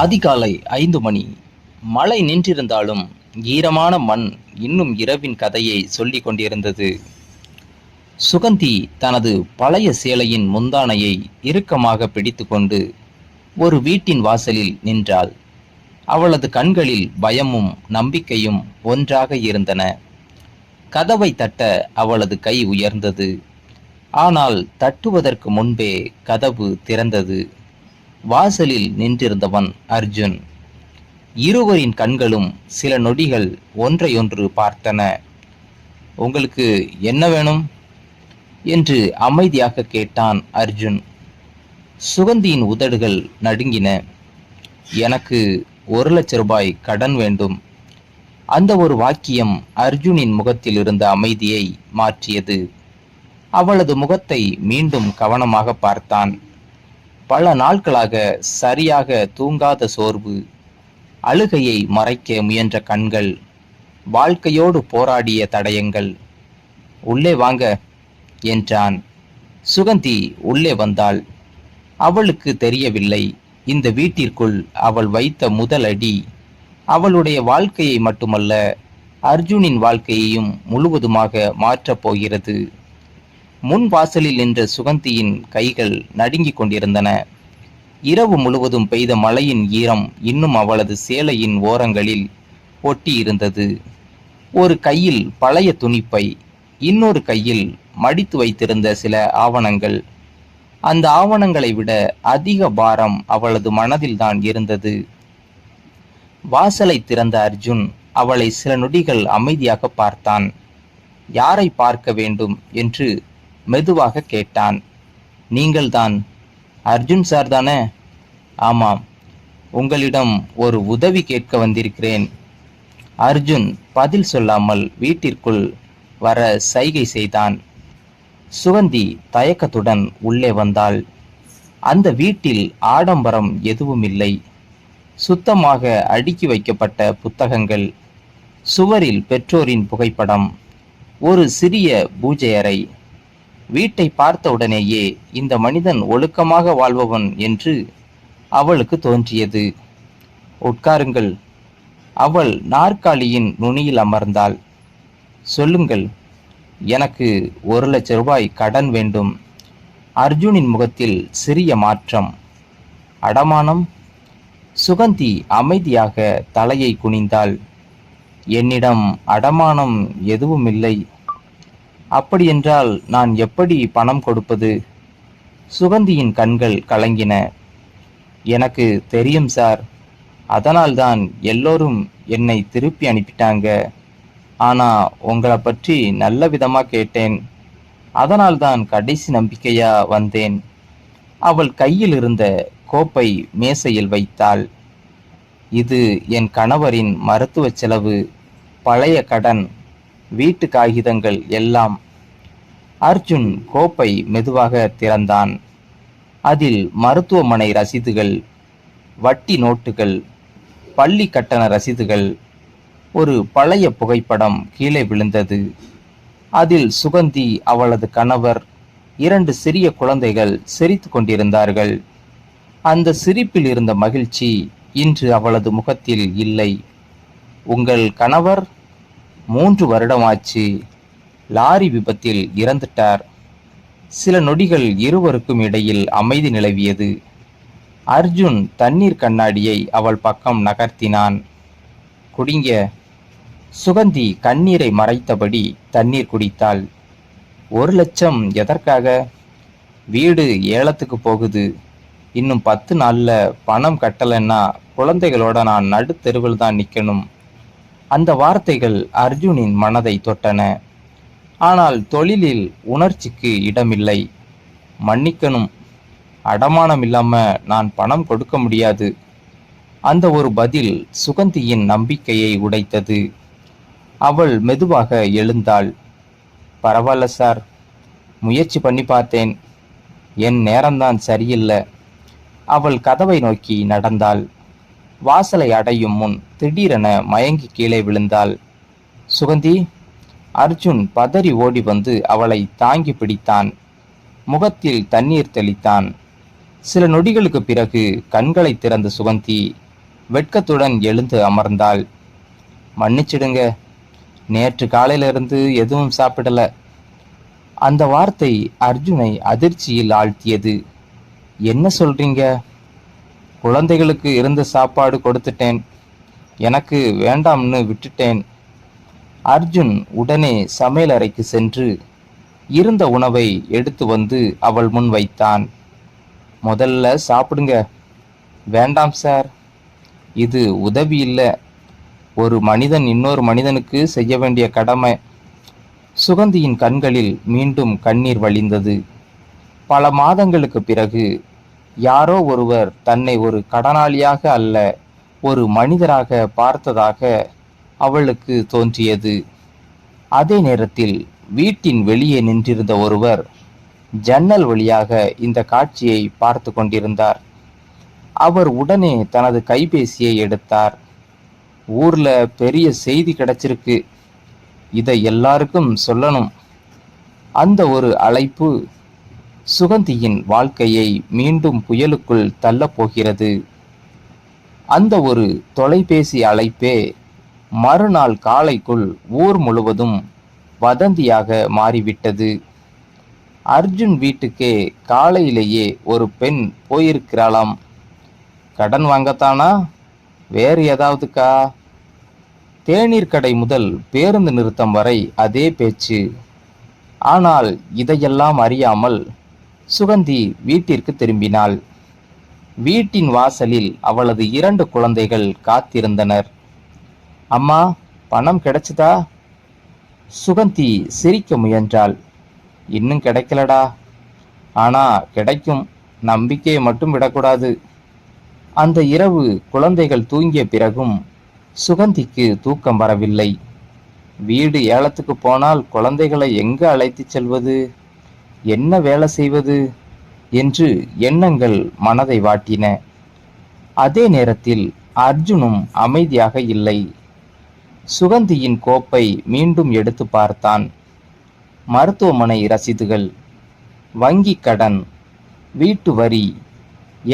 அதிகாலை 5 மணி. மழை நின்றிருந்தாலும் ஈரமான மண் இன்னும் இரவின் கதையை சொல்லிக் கொண்டிருந்தது. சுகந்தி தனது பழைய சேலையின் முந்தானையை இறுக்கமாக பிடித்துக்கொண்டு ஒரு வீட்டின் வாசலில் நின்றாள். அவளது கண்களில் பயமும் நம்பிக்கையும் ஒன்றாக இருந்தன. கதவை தட்ட அவளது கை உயர்ந்தது. ஆனால் தட்டுவதற்கு முன்பே கதவு திறந்தது. வாசலில் நின்றிருந்தவன் அர்ஜுன். இருவரின் கண்களும் சில நொடிகள் ஒன்றையொன்று பார்த்தன. உங்களுக்கு என்ன வேணும் என்று அமைதியாக கேட்டான் அர்ஜுன். சுகந்தியின் உதடுகள் நடுங்கின. எனக்கு 1,00,000 கடன் வேண்டும். அந்த ஒரு வாக்கியம் அர்ஜுனின் முகத்தில் இருந்த அமைதியை மாற்றியது. அவளது முகத்தை மீண்டும் கவனமாக பார்த்தான். பல நாட்களாக சரியாக தூங்காத சோர்வு, அழுகையை மறைக்க முயன்ற கண்கள், வாழ்க்கையோடு போராடிய தடயங்கள். உள்ளே வாங்க என்றான். சுகந்தி உள்ளே வந்தாள். அவளுக்கு தெரியவில்லை, இந்த வீட்டிற்குள் அவள் வைத்த முதல் அடி அவளுடைய வாழ்க்கையை மட்டுமல்ல, அர்ஜுனின் வாழ்க்கையையும் முழுவதுமாக மாற்றப் போகிறது. முன் வாசலில் நின்ற சுகந்தியின் கைகள் நடுங்கிக் கொண்டிருந்தன. இரவு முழுவதும் பெய்த மழையின் ஈரம் இன்னும் அவளது சேலையின் ஓரங்களில் ஒட்டி இருந்தது. ஒரு கையில் பழைய துணிப்பை, இன்னொரு கையில் மடித்து வைத்திருந்த சில ஆவணங்கள். அந்த ஆவணங்களை விட அதிக பாரம் அவளது மனதில்தான் இருந்தது. வாசலை திறந்த அர்ஜுன் அவளை சில நொடிகள் அமைதியாக பார்த்தான். யாரை பார்க்க வேண்டும் என்று மெதுவாக கேட்டான். நீங்கள்தான் அர்ஜுன் சார் தானே? ஆமாம், உங்களிடம் ஒரு உதவி கேட்க வந்திருக்கிறேன். அர்ஜுன் பதில் சொல்லாமல் வீட்டிற்குள் வர சைகை செய்தான். சுகந்தி தயக்கத்துடன் உள்ளே வந்தாள். அந்த வீட்டில் ஆடம்பரம் எதுவும் இல்லை. சுத்தமாக அடுக்கி வைக்கப்பட்ட புத்தகங்கள், சுவரில் பெற்றோரின் புகைப்படம், ஒரு சிறிய பூஜை அறை. வீட்டை பார்த்த உடனேயே இந்த மனிதன் ஒழுக்கமாக வாழ்பவன் என்று அவளுக்கு தோன்றியது. உட்காருங்கள். அவள் நாற்காலியின் நுனியில் அமர்ந்தாள். சொல்லுங்கள், எனக்கு 1,00,000 கடன் வேண்டும். அர்ஜுனின் முகத்தில் சிறிய மாற்றம். அடமானம்? சுகந்தி அமைதியாக தலையை குனிந்தாள். என்னிடம் அடமானம் எதுவும் இல்லை. அப்படியென்றால் நான் எப்படி பணம் கொடுப்பது? சுகந்தியின் கண்கள் கலங்கின. எனக்கு தெரியும் சார், அதனால்தான் எல்லோரும் என்னை திருப்பி அனுப்பிட்டாங்க. ஆனா உங்களை பற்றி நல்ல விதமா கேட்டேன். அதனால்தான் கடைசி நம்பிக்கையா வந்தேன். அவள் கையில் இருந்த கோப்பை மேசையில் வைத்தாள். இது என் கணவரின் மருத்துவ செலவு, பழைய கடன், வீட்டு காகிதங்கள் எல்லாம். அர்ஜுன் கோப்பை மெதுவாக திறந்தான். அதில் மருத்துவமனை ரசீதுகள், வட்டி நோட்டுகள், பள்ளி கட்டண ரசீதுகள், ஒரு பழைய புகைப்படம் கீழே விழுந்தது. அதில் சுகந்தி, அவளது கணவர், 2 சிறிய குழந்தைகள் சிரித்து கொண்டிருந்தார்கள். அந்த சிரிப்பில் இருந்த மகிழ்ச்சி இன்று அவளது முகத்தில் இல்லை. உங்கள் கணவர் 3 வருடமாச்சு. லாரி விபத்தில் இறந்துட்டார். சில நொடிகள் இருவருக்கும் இடையில் அமைதி நிலவியது. அர்ஜுன் தண்ணீர் கண்ணாடியை அவள் பக்கம் நகர்த்தினான். குடிங்க. சுகந்தி கண்ணீரை மறைத்தபடி தண்ணீர் குடித்தாள். 1,00,000 எதற்காக? வீடு ஏலத்துக்கு போகுது. இன்னும் 10 நாள்ல பணம் கட்டலைன்னா குழந்தைகளோட நான் நடுத்தெருவில் தான் நிற்கணும். அந்த வார்த்தைகள் அர்ஜுனின் மனதை தொட்டன. ஆனால் தொழிலில் உணர்ச்சிக்கு இடமில்லை. மன்னிக்கணும், அடமானம் இல்லாம நான் பணம் கொடுக்க முடியாது. அந்த ஒரு பதில் சுகந்தியின் நம்பிக்கையை உடைத்தது. அவள் மெதுவாக எழுந்தாள். பரவாயில்ல சார், முயற்சி பண்ணி பார்த்தேன். என் நேரம்தான் சரியில்லை. அவள் கதவை நோக்கி நடந்தாள். வாசலை அடையும் முன் திடீரென மயங்கி கீழே விழுந்தாள். சுகந்தி! அர்ஜுன் பதறி ஓடி வந்து அவளை தாங்கி பிடித்தான். முகத்தில் தண்ணீர் தெளித்தான். சில நொடிகளுக்கு பிறகு கண்களை திறந்த சுகந்தி வெட்கத்துடன் எழுந்து அமர்ந்தாள். மன்னிச்சிடுங்க, நேற்று காலையிலிருந்து எதுவும் சாப்பிடல. அந்த வார்த்தை அர்ஜுனை அதிர்ச்சியில் ஆழ்த்தியது. என்ன சொல்றீங்க? குழந்தைகளுக்கு இருந்த சாப்பாடு கொடுத்துட்டேன், எனக்கு வேண்டாம்னு விட்டுட்டேன். அர்ஜுன் உடனே சமையலறைக்கு சென்று இருந்த உணவை எடுத்து வந்து அவள் முன் வைத்தான். முதல்ல சாப்பிடுங்க. வேண்டாம் சார், இது உதவி இல்லை, ஒரு மனிதன் இன்னொரு மனிதனுக்கு செய்ய வேண்டிய கடமை. சுகந்தியின் கண்களில் மீண்டும் கண்ணீர் வழிந்தது. பல மாதங்களுக்கு பிறகு யாரோ ஒருவர் தன்னை ஒரு கடனாளியாக அல்ல, ஒரு மனிதராக பார்த்ததாக அவளுக்கு தோன்றியது. அதே நேரத்தில் வீட்டின் வெளியே நின்றிருந்த ஒருவர் ஜன்னல் வழியாக இந்த காட்சியை பார்த்து கொண்டிருந்தார். அவர் உடனே தனது கைபேசியை எடுத்தார். ஊர்ல பெரிய செய்தி கிடைச்சிருக்கு, இதை எல்லாருக்கும் சொல்லணும். அந்த ஒரு அழைப்பு சுகந்தியின் வாழ்க்கையை மீண்டும் புயலுக்குள் தள்ளப் போகிறது. அந்த ஒரு தொலைபேசி அழைப்பே மறுநாள் காலைக்குள் ஊர் முழுவதும் வதந்தியாக மாறிவிட்டது. அர்ஜுன் வீட்டுக்கே காலையிலேயே ஒரு பெண் போயிருக்கிறாளாம். கடன் வாங்கத்தானா, வேறு ஏதாவதுக்கா? தேநீர் கடை முதல் பேருந்து நிறுத்தம் வரை அதே பேச்சு. ஆனால் இதையெல்லாம் அறியாமல் சுகந்தி வீட்டிற்கு திரும்பினாள். வீட்டின் வாசலில் அவளது 2 குழந்தைகள் காத்திருந்தனர். அம்மா, பணம் கிடைச்சதா? சுகந்தி சிரிக்க முயன்றாள். இன்னும் கிடைக்கலடா, ஆனா கிடைக்கும், நம்பிக்கையை மட்டும் விடக்கூடாது. அந்த இரவு குழந்தைகள் தூங்கிய பிறகும் சுகந்திக்கு தூக்கம் வரவில்லை. வீடு ஏலத்துக்கு போனால் குழந்தைகளை எங்கு அழைத்து செல்வது, என்ன வேலை செய்வது என்று எண்ணங்கள் மனதை வாட்டின. அதே நேரத்தில் அர்ஜுனும் அமைதியாக இல்லை. சுகந்தியின் கோப்பை மீண்டும் எடுத்து பார்த்தான். மருத்துவமனை ரசீதுகள், வங்கி கடன், வீட்டு வரி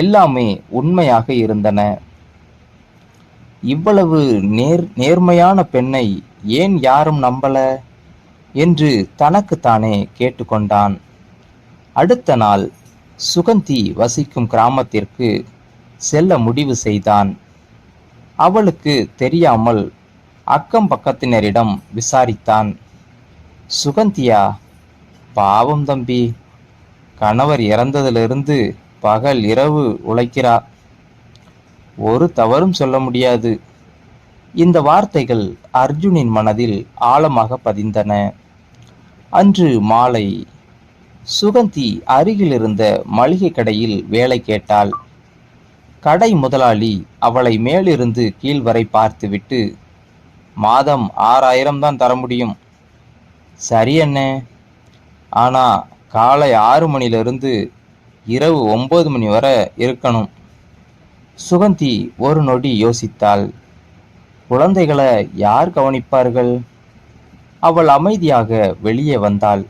எல்லாமே உண்மையாக இருந்தன. இவ்வளவு நேர்மையான பெண்ணை ஏன் யாரும் நம்பல என்று தனக்குத்தானே கேட்டுக்கொண்டான். அடுத்த நாள் சுகந்தி வசிக்கும் கிராமத்திற்கு செல்ல முடிவு செய்தான். அவளுக்கு தெரியாமல் அக்கம் பக்கத்தினரிடம் விசாரித்தான். சுகந்தியா? பாவம் தம்பி, கணவர் இறந்ததிலிருந்து பகல் இரவு உழைக்கிறா, ஒரு தவறும் சொல்ல முடியாது. இந்த வார்த்தைகள் அர்ஜுனின் மனதில் ஆழமாக பதிந்தன. அன்று மாலை சுகந்தி அருகில் இருந்த மளிகை கடையில் வேலை கேட்டாள். கடை முதலாளி அவளை மேலிருந்து கீழ் வரை பார்த்துவிட்டு, மாதம் 6000 தான் தர முடியும். சரி அண்ணே, ஆனா காலை 6 மணிலிருந்து இரவு 9 மணி வரை இருக்கணும். சுகந்தி ஒரு நொடி யோசித்தாள். குழந்தைகளை யார் கவனிப்பார்கள்? அவள் அமைதியாக வெளியே வந்தாள்.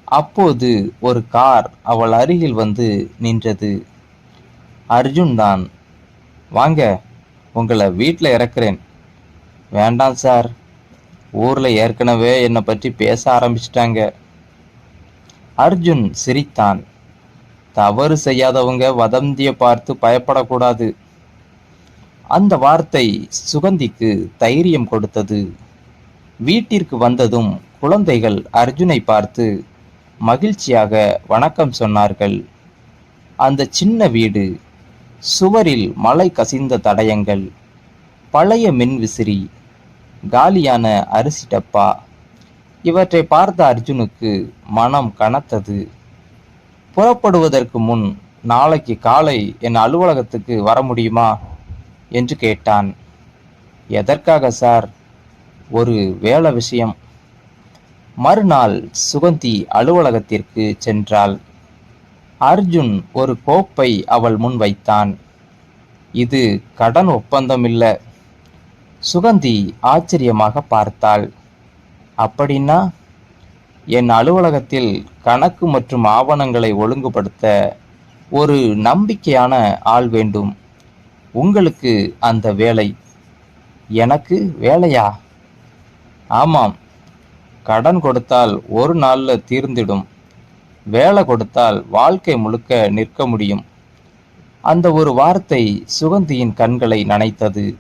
அப்போது ஒரு கார் அவள் அருகில் வந்து நின்றது. அர்ஜுன் தான். வாங்க, உங்களை வீட்டில் இறக்குறேன். வேண்டாம் சார், ஊரில் ஏற்கனவே என்னை பற்றி பேச ஆரம்பிச்சிட்டாங்க. அர்ஜுன் சிரித்தான். தவறு செய்யாதவங்க வதந்தியை பார்த்து பயப்படக்கூடாது. அந்த வார்த்தை சுகந்திக்கு தைரியம் கொடுத்தது. வீட்டிற்கு வந்ததும் குழந்தைகள் அர்ஜுனை பார்த்து மகிழ்ச்சியாக வணக்கம் சொன்னார்கள். அந்த சின்ன வீடு, சுவரில் மழை கசிந்த தடயங்கள், பழைய மின்விசிறி, காலியான அரிசி டப்பா, இவற்றை பார்த்த அர்ஜுனுக்கு மனம் கனத்தது. புறப்படுவதற்கு முன், நாளைக்கு காலை என் அலுவலகத்துக்கு வர முடியுமா என்று கேட்டான். எதற்காக சார்? ஒரு வேலை விஷயம். மறுநாள் சுகந்தி அலுவலகத்திற்கு சென்றாள். அர்ஜுன் ஒரு கோப்பை அவள் முன் வைத்தான். இது கடன் ஒப்பந்தம் இல்லை. சுகந்தி ஆச்சரியமாக பார்த்தாள். அப்படின்னா? என் அலுவலகத்தில் கணக்கு மற்றும் ஆவணங்களை ஒழுங்குபடுத்த ஒரு நம்பிக்கையான ஆள் வேண்டும். உங்களுக்கு அந்த வேலை. எனக்கு வேலையா? ஆமாம். கடன் கொடுத்தால் ஒரு நாள்ல தீர்ந்திடும். வேலை கொடுத்தால் வாழ்க்கை முழுக்க நிற்க முடியும். அந்த ஒரு வார்த்தை சுகந்தியின் கண்களை நனைத்தது.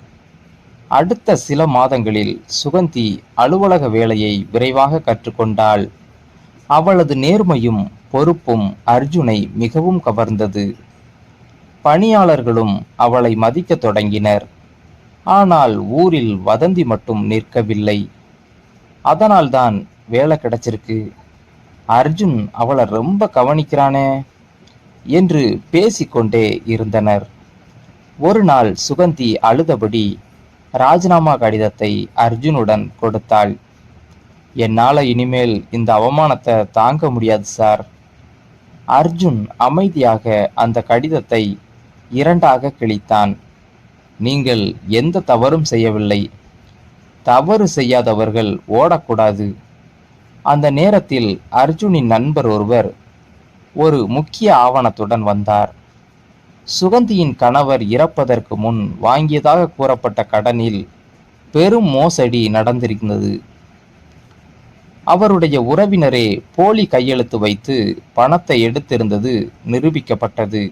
அடுத்த சில மாதங்களில் சுகந்தி அலுவலக வேலையை விரைவாக கற்றுக்கொண்டாள். அவளது நேர்மையும் பொறுப்பும் அர்ஜுனை மிகவும் கவர்ந்தது. பணியாளர்களும் அவளை மதிக்க தொடங்கினர். ஆனால் ஊரில் வதந்தி மட்டும் நிற்கவில்லை. அதனால்தான் வேலை கிடைச்சிருக்கு. அர்ஜுன் அவளை ரொம்ப கவனிக்கிறானே என்று பேசிக்கொண்டே இருந்தனர். ஒரு நாள் சுகந்தி அழுதபடி ராஜினாமா கடிதத்தை அர்ஜுனுடன் கொடுத்தாள். என்னால இனிமேல் இந்த அவமானத்தை தாங்க முடியாது சார். அர்ஜுன் அமைதியாக அந்த கடிதத்தை இரண்டாக கிழித்தான். நீங்கள் எந்த தவறும் செய்யவில்லை. தவறு செய்யாதவர்கள் ஓடக்கூடாது. அந்த நேரத்தில் அர்ஜுனின் நண்பர் ஒருவர் ஒரு முக்கிய ஆவணத்துடன் வந்தார். சுகந்தியின் கணவர் இறப்பதற்கு முன் வாங்கியதாக கூறப்பட்ட கடனில் பெரும் மோசடி நடந்திருந்தது. அவருடைய உறவினரே போலி கையெழுத்து வைத்து பணத்தை எடுத்திருந்தது நிரூபிக்கப்பட்டது.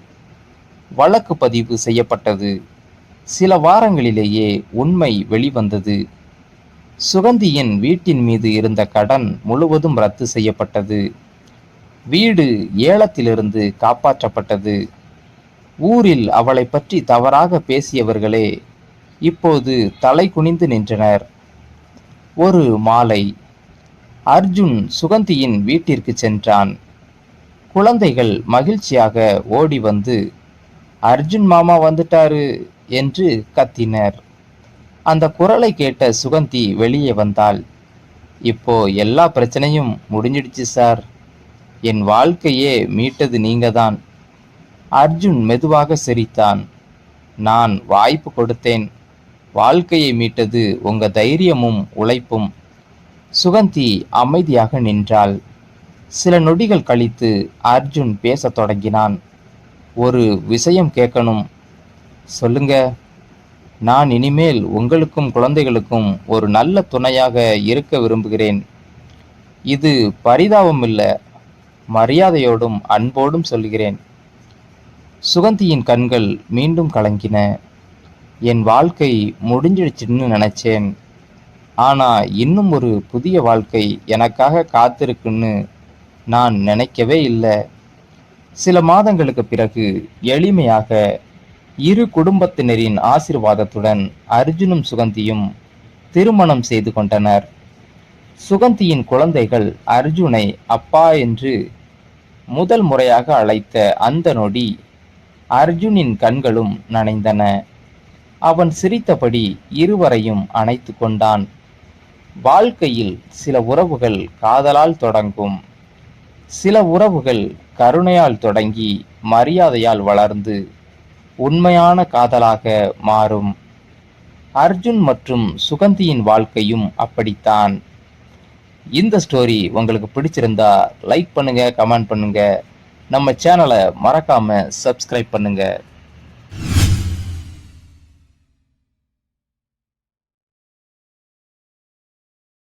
வழக்கு பதிவு செய்யப்பட்டது. சில வாரங்களிலேயே உண்மை வெளிவந்தது. சுகந்தியின் வீட்டின் மீது இருந்த கடன் முழுவதும் ரத்து செய்யப்பட்டது. வீடு ஏலத்திலிருந்து காப்பாற்றப்பட்டது. ஊரில் அவளை பற்றி தவறாக பேசியவர்களே இப்போது தலை குனிந்து நின்றனர். ஒரு மாலை அர்ஜுன் சுகந்தியின் வீட்டிற்கு சென்றான். குழந்தைகள் மகிழ்ச்சியாக ஓடி வந்து அர்ஜுன் மாமா வந்துட்டாரு என்று கத்தினர். அந்த குரலை கேட்ட சுகந்தி வெளியே வந்தாள். இப்போ எல்லா பிரச்சனையும் முடிஞ்சிடுச்சு சார். என் வாழ்க்கையே மீட்டது நீங்கதான். அர்ஜுன் மெதுவாக சிரித்தான். நான் வாய்ப்பு கொடுத்தேன். வாழ்க்கையை மீட்டது உங்க தைரியமும் உழைப்பும். சுகந்தி அமைதியாக நின்றாள். சில நொடிகள் கழித்து அர்ஜுன் பேசத் தொடங்கினான். ஒரு விஷயம் கேட்கணும். சொல்லுங்க. நான் இனிமேல் உங்களுக்கும் குழந்தைகளுக்கும் ஒரு நல்ல துணையாக இருக்க விரும்புகிறேன். இது பரிதாபம் இல்ல, மரியாதையோடும் அன்போடும் சொல்கிறேன். சுகந்தியின் கண்கள் மீண்டும் கலங்கின. என் வாழ்க்கை முடிஞ்சிடுச்சுன்னு நினைச்சேன். ஆனா இன்னும் ஒரு புதிய வாழ்க்கை எனக்காக காத்திருக்குன்னு நான் நினைக்கவே இல்லை. சில மாதங்களுக்கு பிறகு எளிமையாக இரு குடும்பத்தினரின் ஆசீர்வாதத்துடன் அர்ஜுனும் சுகந்தியும் திருமணம் செய்து கொண்டனர். சுகந்தியின் குழந்தைகள் அர்ஜுனை அப்பா என்று முதல் முறையாக அழைத்த அந்த நொடி அர்ஜுனின் கண்களும் நனைந்தன. அவன் சிரித்தபடி இருவரையும் அணைத்து கொண்டான். வாழ்க்கையில் சில உறவுகள் காதலால் தொடங்கும். சில உறவுகள் கருணையால் தொடங்கி மரியாதையால் வளர்ந்து உண்மையான காதலாக மாறும். அர்ஜுன் மற்றும் சுகந்தியின் வாழ்க்கையும் அப்படித்தான். இந்த ஸ்டோரி உங்களுக்கு பிடிச்சிருந்தா லைக் பண்ணுங்க, கமெண்ட் பண்ணுங்க. நம்ம சேனலை மறக்காம சப்ஸ்கிரைப் பண்ணுங்க.